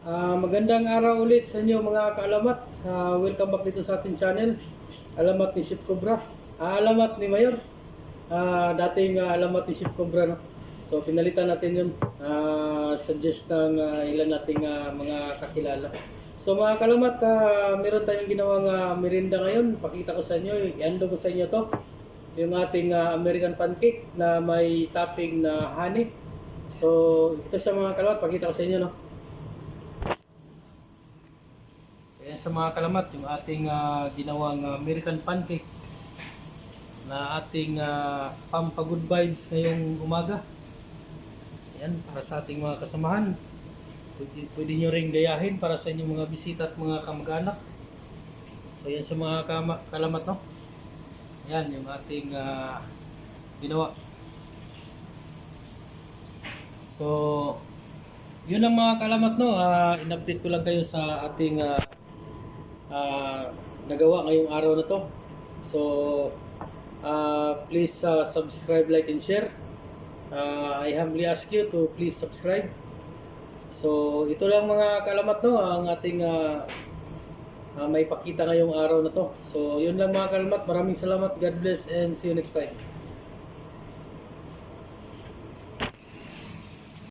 Magandang araw ulit sa inyo mga kaalamat. Welcome back dito sa ating channel. Alamat ni Chef Cobra. Alamat ni Mayor. Dating alamat ni Chef Cobra. No? So pinalitan natin yun. Suggest ng ilan nating mga kakilala. So mga kaalamat, meron tayong ginawang merienda ngayon. Pakita ko sa inyo. I-ando ko sa inyo to. Yung ating American pancake na may topping na honey. So ito sa mga kaalamat. Pakita ko sa inyo. No? Ayan sa mga kalamat, yung ating ginawang American pancake na ating pampagood vibes ngayong umaga. Ayan, para sa ating mga kasamahan. Pwede nyo ring gayahin para sa inyong mga bisita at mga kamag-anak. So ayan sa mga kalamat, no? Ayan, yung ating ginawa. So, yun ang mga kalamat, no? In-update ko lang kayo sa ating nagawa ngayong araw na to. So please subscribe, like and share. I humbly ask you to please subscribe. So ito lang mga kaalamat, no, ang ating may pakita ngayong araw na to. So yun lang mga kaalamat, maraming salamat, God bless and see you next time.